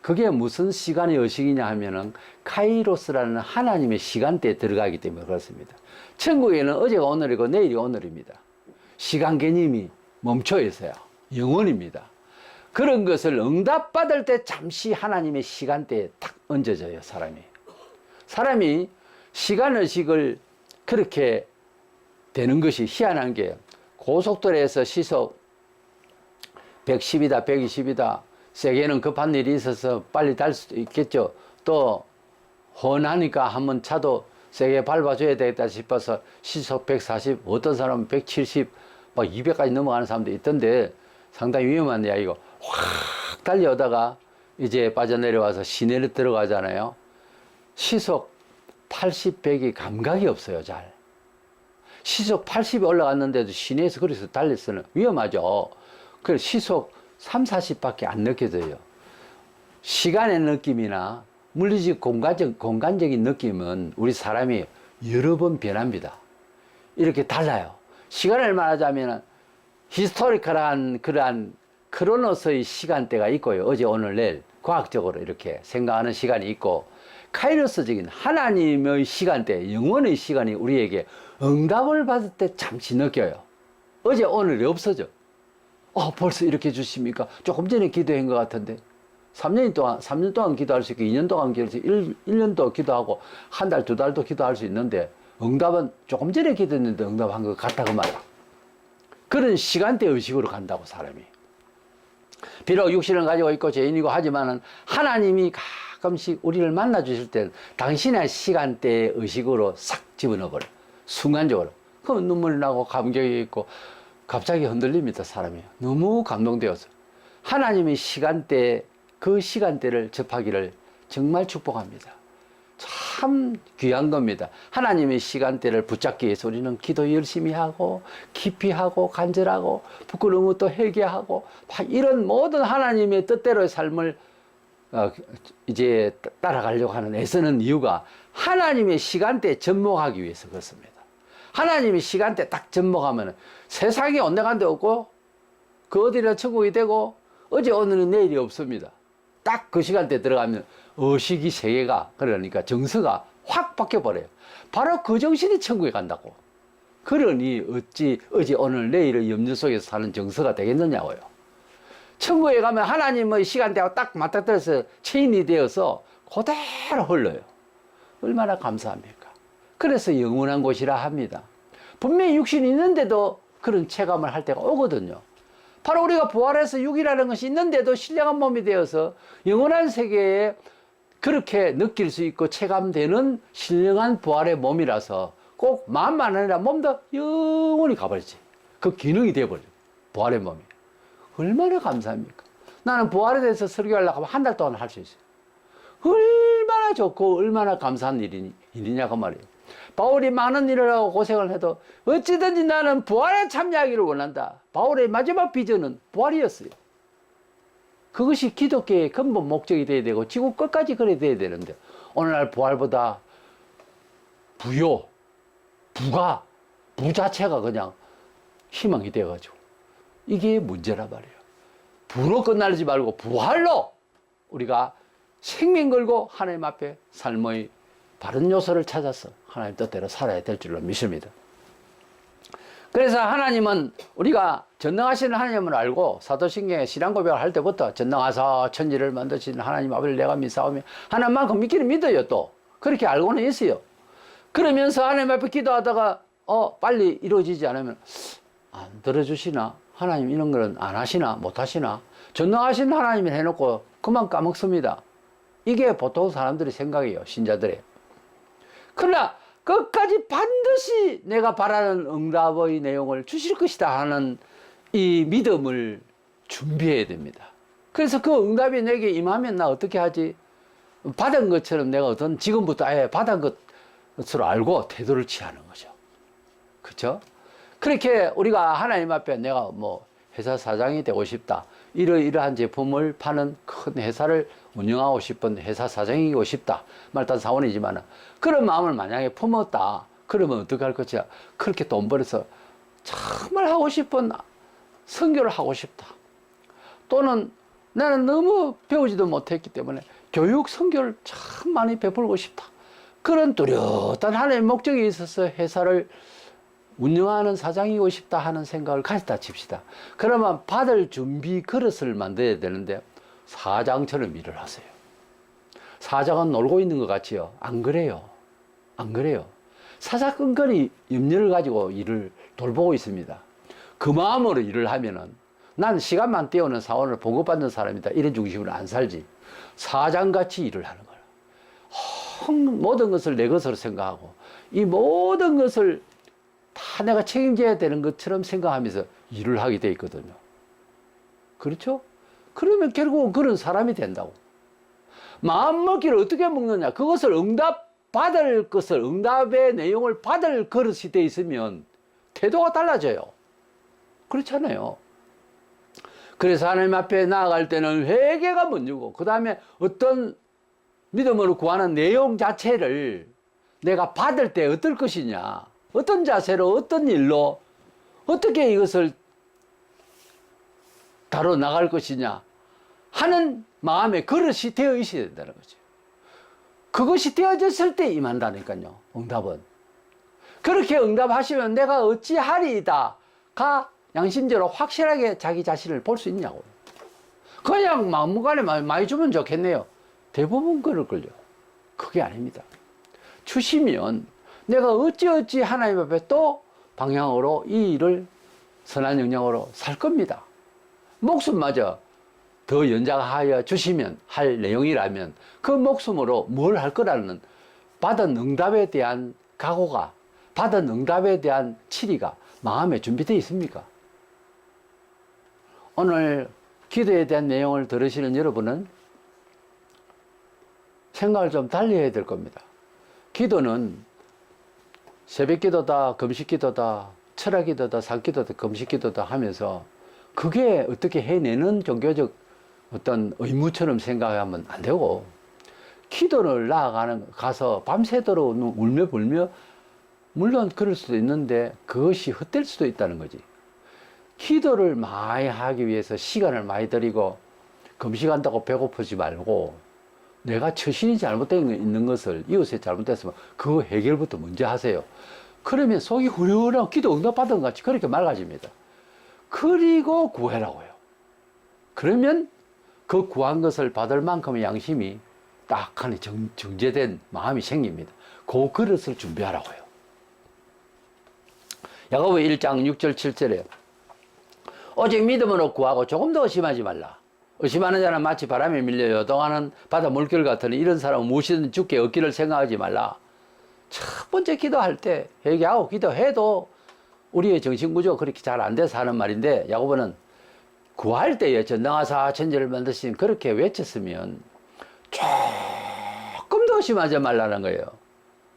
그게 무슨 시간의 의식이냐 하면은 카이로스라는 하나님의 시간대에 들어가기 때문에 그렇습니다. 천국에는 어제가 오늘이고 내일이 오늘입니다. 시간 개념이 멈춰 있어요. 영원입니다. 그런 것을 응답받을 때 잠시 하나님의 시간대에 탁 얹어져요, 사람이. 사람이 시간의식을 그렇게 되는 것이 희한한 게 고속도로에서 시속 110이다, 120이다, 세계는 급한 일이 있어서 빨리 달 수도 있겠죠. 또 훤하니까 한번 차도 세게 밟아줘야 되겠다 싶어서 시속 140, 어떤 사람은 170, 막 200까지 넘어가는 사람도 있던데 상당히 위험한 이야기고 확 달려오다가 이제 빠져내려와서 시내로 들어가잖아요. 시속 80, 100이 감각이 없어요, 잘. 시속 80이 올라갔는데도 시내에서 그래서 달렸으면 위험하죠. 그래서 시속 3, 40밖에 안 느껴져요. 시간의 느낌이나 물리적 공간적인 느낌은 우리 사람이 여러 번 변합니다. 이렇게 달라요. 시간을 말하자면 히스토리컬한 그러한 크로노스의 시간대가 있고요. 어제, 오늘, 내일 과학적으로 이렇게 생각하는 시간이 있고 카이로스적인 하나님의 시간대, 영원의 시간이 우리에게 응답을 받을 때 잠시 느껴요. 어제, 오늘이 없어져. 벌써 이렇게 주십니까? 조금 전에 기도한 것 같은데. 3년 동안 기도할 수 있고, 2년 동안 기도할 수 있고, 1년도 기도하고, 한 달, 두 달도 기도할 수 있는데, 응답은 조금 전에 기도했는데 응답한 것 같다, 그 말이야. 그런 시간대 의식으로 간다고, 사람이. 비록 육신을 가지고 있고, 죄인이고 하지만은, 하나님이 가끔씩 우리를 만나 주실 때는 당신의 시간대 의식으로 싹 집어넣어 버려. 순간적으로. 그럼 눈물이 나고, 감격이 있고, 갑자기 흔들립니다, 사람이. 너무 감동되어서. 하나님의 시간대, 그 시간대를 접하기를 정말 축복합니다. 참 귀한 겁니다. 하나님의 시간대를 붙잡기 위해서 우리는 기도 열심히 하고, 깊이 하고, 간절하고, 부끄러움을 또 회개하고, 이런 모든 하나님의 뜻대로의 삶을 이제 따라가려고 하는 애쓰는 이유가 하나님의 시간대에 접목하기 위해서 그렇습니다. 하나님이 시간대 딱 접목하면 세상에 온데간데 없고 그 어디나 천국이 되고 어제 오늘은 내일이 없습니다. 딱 그 시간대 들어가면 의식이 세계가 그러니까 정서가 확 바뀌어버려요. 바로 그 정신이 천국에 간다고. 그러니 어찌 어제 오늘 내일의 염려 속에서 사는 정서가 되겠느냐고요. 천국에 가면 하나님의 시간대하고 딱 맞닥뜨려서 체인이 되어서 그대로 흘러요. 얼마나 감사합니까? 그래서 영원한 곳이라 합니다. 분명히 육신이 있는데도 그런 체감을 할 때가 오거든요. 바로 우리가 부활해서 육이라는 것이 있는데도 신령한 몸이 되어서 영원한 세계에 그렇게 느낄 수 있고 체감되는 신령한 부활의 몸이라서 꼭 마음만 아니라 몸도 영원히 가버리지. 그 기능이 되어버려요. 부활의 몸이. 얼마나 감사합니까? 나는 부활에 대해서 설교하려고 하면 한 달 동안 할 수 있어요. 얼마나 좋고 얼마나 감사한 일이냐고 말이에요. 바울이 많은 일을 하고 고생을 해도 어찌든지 나는 부활에 참여하기를 원한다. 바울의 마지막 비전은 부활이었어요. 그것이 기독교의 근본 목적이 돼야 되고 지구 끝까지 그래 돼야 되는데 오늘날 부활보다 부요, 부 자체가 그냥 희망이 돼가지고 이게 문제란 말이에요. 부로 끝나지 말고 부활로 우리가 생명 걸고 하나님 앞에 삶의 바른 요소를 찾아서 하나님 뜻대로 살아야 될 줄로 믿습니다. 그래서 하나님은 우리가 전능하신 하나님을 알고 사도신경에 신앙 고백을 할 때부터 전능하사 천지를 만드신 하나님 아버지를 내가 믿사오며 하나님만큼 믿기는 믿어요. 또 그렇게 알고는 있어요. 그러면서 하나님 앞에 기도하다가 빨리 이루어지지 않으면 안 들어주시나? 하나님 이런 거는 안 하시나? 못 하시나? 전능하신 하나님을 해놓고 그만 까먹습니다. 이게 보통 사람들의 생각이에요. 신자들의. 그러나 끝까지 반드시 내가 바라는 응답의 내용을 주실 것이다 하는 이 믿음을 준비해야 됩니다. 그래서 그 응답이 내게 임하면 나 어떻게 하지? 받은 것처럼 내가 어떤 지금부터 아예 받은 것으로 알고 태도를 취하는 거죠. 그렇죠? 그렇게 우리가 하나님 앞에 내가 뭐 회사 사장이 되고 싶다. 이러이러한 제품을 파는 큰 회사를 운영하고 싶은 회사 사장이고 싶다. 말단 사원이지만 그런 마음을 만약에 품었다. 그러면 어떻게 할 것이야? 그렇게 돈 벌어서 정말 하고 싶은 선교를 하고 싶다. 또는 나는 너무 배우지도 못했기 때문에 교육 선교를 참 많이 베풀고 싶다. 그런 뚜렷한 하나님의 목적이 있어서 회사를 운영하는 사장이고 싶다 하는 생각을 가졌다 칩시다. 그러면 받을 준비 그릇을 만들어야 되는데 사장처럼 일을 하세요. 사장은 놀고 있는 것 같지요? 안 그래요. 안 그래요. 사사건건히 염려를 가지고 일을 돌보고 있습니다. 그 마음으로 일을 하면은 난 시간만 때우는 사원을 보급받는 사람이다. 이런 중심으로 안 살지. 사장같이 일을 하는 거예요. 모든 것을 내 것으로 생각하고 이 모든 것을 다 내가 책임져야 되는 것처럼 생각하면서 일을 하게 돼 있거든요. 그렇죠? 그러면 결국은 그런 사람이 된다고. 마음먹기를 어떻게 먹느냐? 그것을 응답받을 것을, 응답의 내용을 받을 그릇이 돼 있으면 태도가 달라져요. 그렇잖아요. 그래서 하나님 앞에 나아갈 때는 회개가 먼저고, 그 다음에 어떤 믿음으로 구하는 내용 자체를 내가 받을 때 어떨 것이냐, 어떤 자세로, 어떤 일로, 어떻게 이것을 다뤄 나갈 것이냐 하는 마음의 그릇이 되어 있어야 된다는 거죠. 그것이 되어졌을 때 임한다니까요, 응답은. 그렇게 응답하시면 내가 어찌하리이다 가 양심적으로 확실하게 자기 자신을 볼 수 있냐고. 그냥 막무가내 많이 주면 좋겠네요. 대부분 그럴걸요. 그게 아닙니다. 주시면 내가 어찌어찌 하나님 앞에 또 방향으로 이 일을 선한 영향으로 살 겁니다. 목숨마저 더 연장하여 주시면 할 내용이라면 그 목숨으로 뭘 할 거라는 받은 응답에 대한 각오가, 받은 응답에 대한 치리가 마음에 준비되어 있습니까? 오늘 기도에 대한 내용을 들으시는 여러분은 생각을 좀 달리 해야 될 겁니다. 기도는 새벽기도다, 금식기도다, 철학기도다, 산기도다, 금식기도다 하면서 그게 어떻게 해내는 종교적 어떤 의무처럼 생각하면 안 되고, 기도를 가서 밤새도록 울며 불며, 물론 그럴 수도 있는데 그것이 헛될 수도 있다는 거지. 기도를 많이 하기 위해서 시간을 많이 들이고 금식한다고 배고프지 말고, 내가 처신이 잘못된 있는 것을, 이웃에 잘못됐으면 그 해결부터 먼저 하세요. 그러면 속이 후련하고 기도 응답받은 것 같이 그렇게 맑아집니다. 그리고 구해라고요. 그러면 그 구한 것을 받을 만큼의 양심이 딱하니 정제된 마음이 생깁니다. 그 그릇을 준비하라고요. 야고보 1장 6절 7절에 오직 믿음으로 구하고 조금 더 의심하지 말라. 의심하는 자는 마치 바람에 밀려 요동하는 바다 물결 같으니 이런 사람은 무엇이든 주께 얻기를 생각하지 말라. 첫 번째 기도할 때 회개하고 기도해도 우리의 정신구조가 그렇게 잘 안 돼서 하는 말인데, 야고보는 구할 때에 전능하사 천지를 만드신 그렇게 외쳤으면 조금 더 의심하지 말라는 거예요.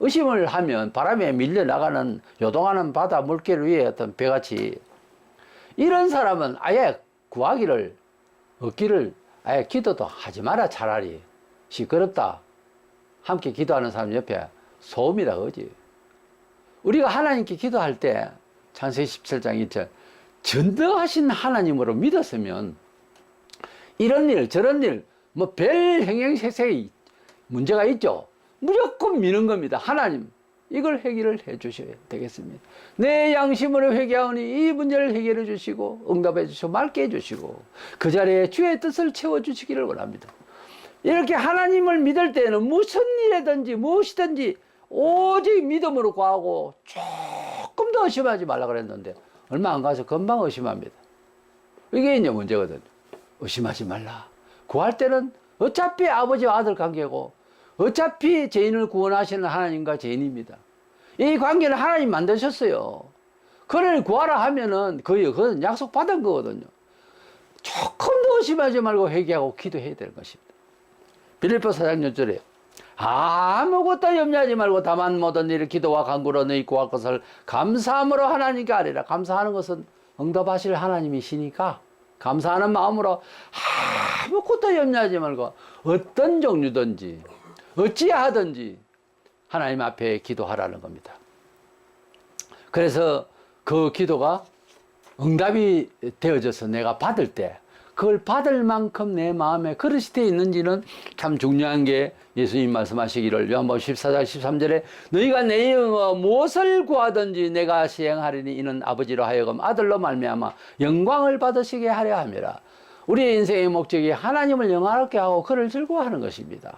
의심을 하면 바람에 밀려나가는 요동하는 바다 물결 위에 어떤 배같이, 이런 사람은 아예 구하기를 얻기를 아예 기도도 하지 마라. 차라리 시끄럽다. 함께 기도하는 사람 옆에 소음이다 그지. 우리가 하나님께 기도할 때 창세기 17장 2절 전능하신 하나님으로 믿었으면 이런 일 저런 일 뭐 별 행행세세의 문제가 있죠. 무조건 미는 겁니다. 하나님 이걸 해결을 해 주셔야 되겠습니다. 내 양심으로 회개하오니 이 문제를 해결해 주시고 응답해 주시고 맑게 해 주시고 그 자리에 주의 뜻을 채워 주시기를 원합니다. 이렇게 하나님을 믿을 때는 무슨 일이든지 무엇이든지 오직 믿음으로 구하고 조금 더 의심하지 말라 그랬는데 얼마 안 가서 금방 의심합니다. 이게 이제 문제거든요. 의심하지 말라. 구할 때는 어차피 아버지와 아들 관계고 어차피 죄인을 구원하시는 하나님과 죄인입니다. 이 관계는 하나님 만드셨어요. 그를 구하라 하면은 그건 약속받은 거거든요. 조금 더 의심하지 말고 회개하고 기도해야 되는 것입니다. 빌립보 4장 6절에 아무것도 염려하지 말고 다만 모든 일을 기도와 간구로 너희 구할 것을 감사함으로 하나님께 아뢰라. 감사하는 것은 응답하실 하나님이시니까 감사하는 마음으로 아무것도 염려하지 말고 어떤 종류든지 어찌하든지 하나님 앞에 기도하라는 겁니다. 그래서 그 기도가 응답이 되어져서 내가 받을 때 그걸 받을 만큼 내 마음에 그릇이 되어 있는지는 참 중요한 게, 예수님 말씀하시기를 요한복음 14장 13절에 너희가 내 이름으로 무엇을 구하든지 내가 시행하리니 이는 아버지로 하여금 아들로 말미암아 영광을 받으시게 하려 함이라. 우리의 인생의 목적이 하나님을 영화롭게 하고 그를 즐거워하는 것입니다.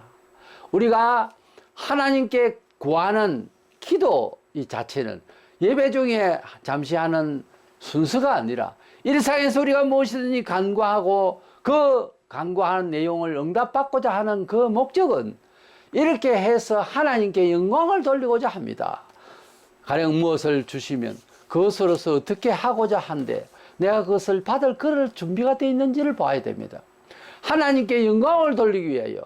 우리가 하나님께 구하는 기도 이 자체는 예배 중에 잠시 하는 순서가 아니라 일상에서 우리가 무엇이든지 간구하고 그 간구하는 내용을 응답받고자 하는 그 목적은 이렇게 해서 하나님께 영광을 돌리고자 합니다. 가령 무엇을 주시면 그것으로서 어떻게 하고자 한데 내가 그것을 받을 그럴 준비가 되어 있는지를 봐야 됩니다. 하나님께 영광을 돌리기 위하여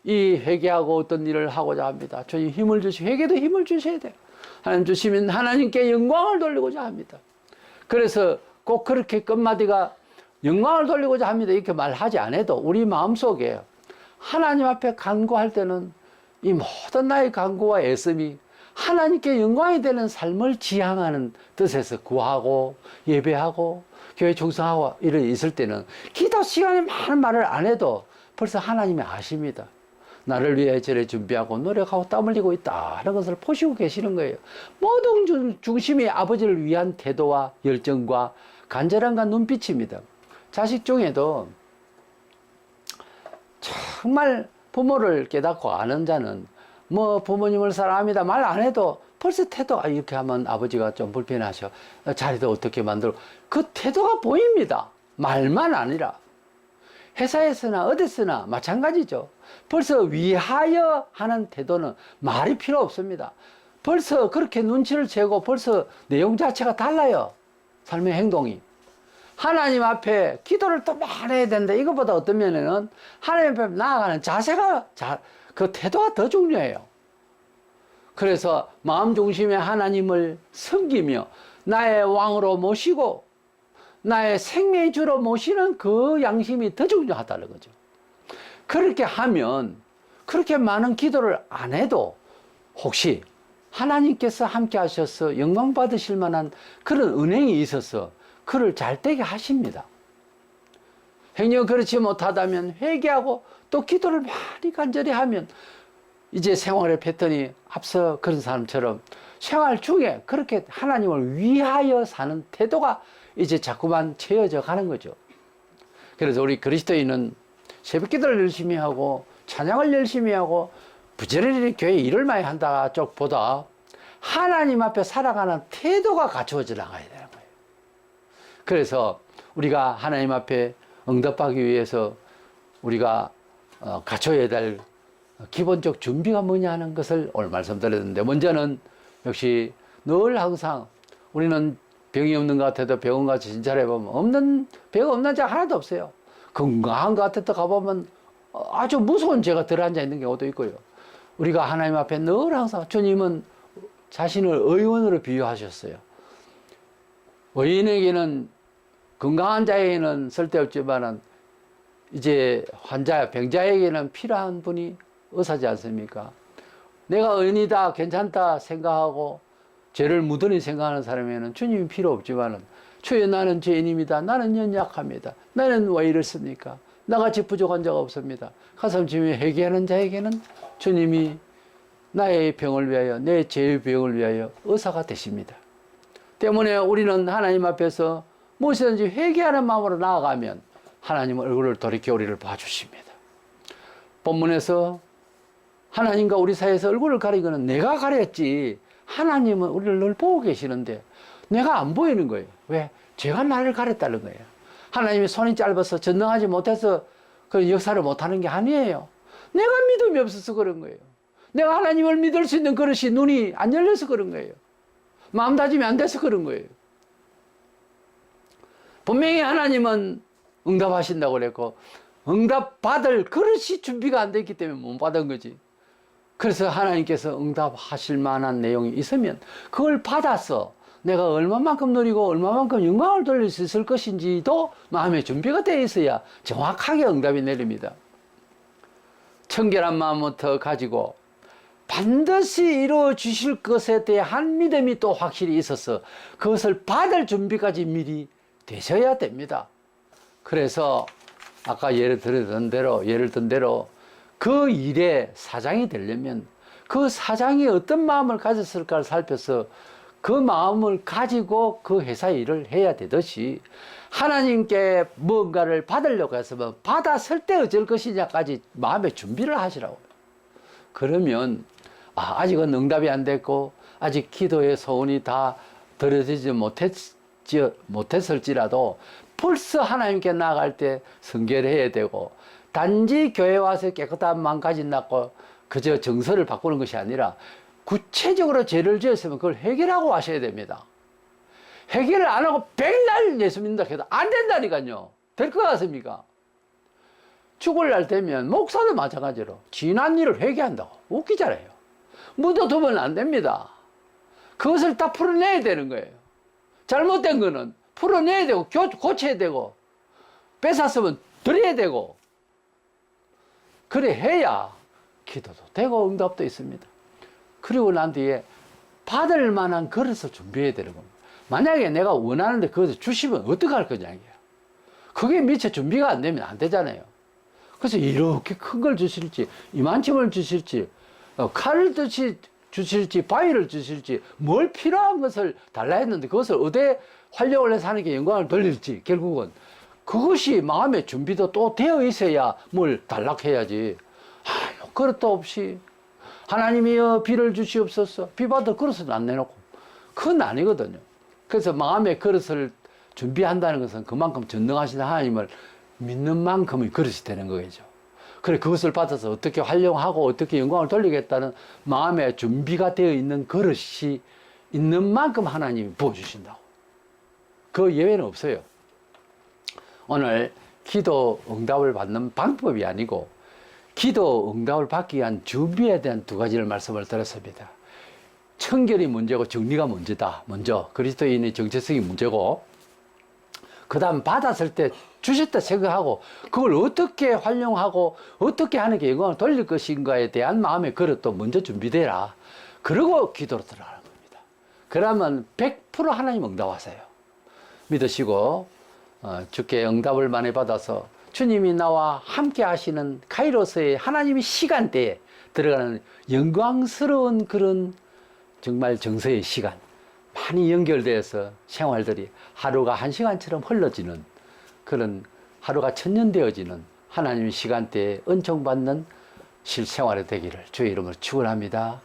이 회개하고 어떤 일을 하고자 합니다. 주님 힘을 주시고 회개도 힘을 주셔야 돼요. 하나님 주시면 하나님께 영광을 돌리고자 합니다. 그래서 꼭 그렇게 끝마디가 영광을 돌리고자 합니다 이렇게 말하지 않아도 우리 마음속에 하나님 앞에 간구할 때는 이 모든 나의 간구와 애씀이 하나님께 영광이 되는 삶을 지향하는 뜻에서 구하고 예배하고 교회 충성하고 이런 있을 때는 기도 시간에 많은 말을 안 해도 벌써 하나님이 아십니다. 나를 위해 저래 준비하고 노력하고 땀 흘리고 있다 하는 것을 보시고 계시는 거예요. 모든 중심이 아버지를 위한 태도와 열정과 간절함과 눈빛입니다. 자식 중에도 정말 부모를 깨닫고 아는 자는 뭐 부모님을 사랑합니다 말 안 해도 벌써 태도가 이렇게 하면 아버지가 좀 불편하셔 자리도 어떻게 만들고 그 태도가 보입니다. 말만 아니라 회사에서나 어디서나 마찬가지죠. 벌써 위하여 하는 태도는 말이 필요 없습니다. 벌써 그렇게 눈치를 채고 벌써 내용 자체가 달라요. 삶의 행동이. 하나님 앞에 기도를 또 많이 해야 된다. 이것보다 어떤 면에는 하나님 앞에 나아가는 자세가 그 태도가 더 중요해요. 그래서 마음 중심에 하나님을 섬기며 나의 왕으로 모시고 나의 생명의 주로 모시는 그 양심이 더 중요하다는 거죠. 그렇게 하면 그렇게 많은 기도를 안 해도 혹시 하나님께서 함께 하셔서 영광 받으실 만한 그런 은행이 있어서 그를 잘 되게 하십니다. 행여 그렇지 못하다면 회개하고 또 기도를 많이 간절히 하면 이제 생활의 패턴이 앞서 그런 사람처럼 생활 중에 그렇게 하나님을 위하여 사는 태도가 이제 자꾸만 채워져 가는 거죠. 그래서 우리 그리스도인은 새벽기도를 열심히 하고 찬양을 열심히 하고 부지런히 교회 일을 많이 한다 쪽보다 하나님 앞에 살아가는 태도가 갖추어져 나가야 되는 거예요. 그래서 우리가 하나님 앞에 응답하기 위해서 우리가 갖춰야 될 기본적 준비가 뭐냐 하는 것을 오늘 말씀드렸는데, 먼저는 역시 늘 항상 우리는 병이 없는 것 같아도 병원 가서 진찰해보면 병 없는 자 하나도 없어요. 건강한 것 같아도 가보면 아주 무서운 죄가 들어앉아 있는 경우도 있고요. 우리가 하나님 앞에 늘 항상, 주님은 자신을 의원으로 비유하셨어요. 의인에게는, 건강한 자에게는 쓸데없지만은 이제 환자, 병자에게는 필요한 분이 의사지 않습니까? 내가 의인이다, 괜찮다 생각하고 죄를 무던히 생각하는 사람에게는 주님이 필요 없지만은, 주여 나는 죄인입니다. 나는 연약합니다. 나는 왜 이렇습니까? 나같이 부족한 자가 없습니다. 가슴짐에 회개하는 자에게는 주님이 나의 병을 위하여, 내 죄의 병을 위하여 의사가 되십니다. 때문에 우리는 하나님 앞에서 무엇이든지 회개하는 마음으로 나아가면 하나님은 얼굴을 돌이켜 우리를 봐주십니다. 본문에서 하나님과 우리 사이에서 얼굴을 가리고는 내가 가렸지, 하나님은 우리를 늘 보고 계시는데 내가 안 보이는 거예요. 왜? 죄가 나를 가렸다는 거예요. 하나님이 손이 짧아서 전능하지 못해서 그 역사를 못하는 게 아니에요. 내가 믿음이 없어서 그런 거예요. 내가 하나님을 믿을 수 있는 그릇이 눈이 안 열려서 그런 거예요. 마음다짐이 안 돼서 그런 거예요. 분명히 하나님은 응답하신다고 그랬고, 응답 받을 그릇이 준비가 안 됐기 때문에 못 받은 거지. 그래서 하나님께서 응답하실 만한 내용이 있으면 그걸 받아서 내가 얼마만큼 누리고 얼마만큼 영광을 돌릴 수 있을 것인지도 마음의 준비가 되어 있어야 정확하게 응답이 내립니다. 청결한 마음부터 가지고 반드시 이루어 주실 것에 대한 믿음이 또 확실히 있어서 그것을 받을 준비까지 미리 되셔야 됩니다. 그래서 아까 예를 든 대로 그 일의 사장이 되려면 그 사장이 어떤 마음을 가졌을까를 살펴서 그 마음을 가지고 그 회사 일을 해야 되듯이, 하나님께 뭔가를 받으려고 했으면 받았을 때 어쩔 것이냐까지 마음의 준비를 하시라고. 그러면 아직은 응답이 안 됐고 아직 기도의 소원이 다 들어지지 못했을지라도 벌써 하나님께 나아갈 때 성결해야 되고, 단지 교회 와서 깨끗한 마음까지 낳고 그저 정서를 바꾸는 것이 아니라 구체적으로 죄를 지었으면 그걸 해결하고 하셔야 됩니다. 해결을 안 하고 백날 예수 믿는다 해도 안 된다니까요. 될 것 같습니까? 죽을 날 되면 목사도 마찬가지로 지난 일을 회개한다고 웃기잖아요. 묻어두면 안 됩니다. 그것을 다 풀어내야 되는 거예요. 잘못된 거는 풀어내야 되고 고쳐야 되고 뺏었으면 드려야 되고, 그래 해야 기도도 되고 응답도 있습니다. 그리고 난 뒤에 받을 만한 그릇을 준비해야 되는 겁니다. 만약에 내가 원하는데 그것을 주시면 어떡할 거냐 이게요. 그게 미처 준비가 안 되면 안 되잖아요. 그래서 이렇게 큰 걸 주실지, 이만큼을 주실지, 칼을 주실지, 바위를 주실지, 뭘 필요한 것을 달라 했는데 그것을 어디에 활용을 해서 하는 게 영광을 돌릴지, 결국은 그것이 마음의 준비도 또 되어 있어야 뭘 달락해야지. 그릇도 없이 하나님이여 비를 주시옵소서, 비 받을 그릇은 안 내놓고, 그건 아니거든요. 그래서 마음의 그릇을 준비한다는 것은 그만큼 전능하신 하나님을 믿는 만큼의 그릇이 되는 거겠죠. 그래, 그것을 받아서 어떻게 활용하고 어떻게 영광을 돌리겠다는 마음의 준비가 되어 있는 그릇이 있는 만큼 하나님이 부어주신다고. 그 예외는 없어요. 오늘 기도 응답을 받는 방법이 아니고 기도 응답을 받기 위한 준비에 대한 두 가지를 말씀을 드렸습니다. 청결이 문제고 정리가 문제다. 먼저 그리스도인의 정체성이 문제고, 그 다음 받았을 때 주셨다 생각하고 그걸 어떻게 활용하고 어떻게 하는 게 영광을 돌릴 것인가에 대한 마음의 그릇도 먼저 준비되라. 그리고 기도로 들어가는 겁니다. 그러면 100% 하나님 응답하세요. 믿으시고 주께 응답을 많이 받아서 주님이 나와 함께 하시는 카이로스의 하나님의 시간대에 들어가는 영광스러운 그런 정말 정서의 시간, 많이 연결되어서 생활들이 하루가 한 시간처럼 흘러지는 그런 하루가 천년되어지는 하나님의 시간대에 은총받는 실생활이 되기를 주의 이름으로 축원합니다.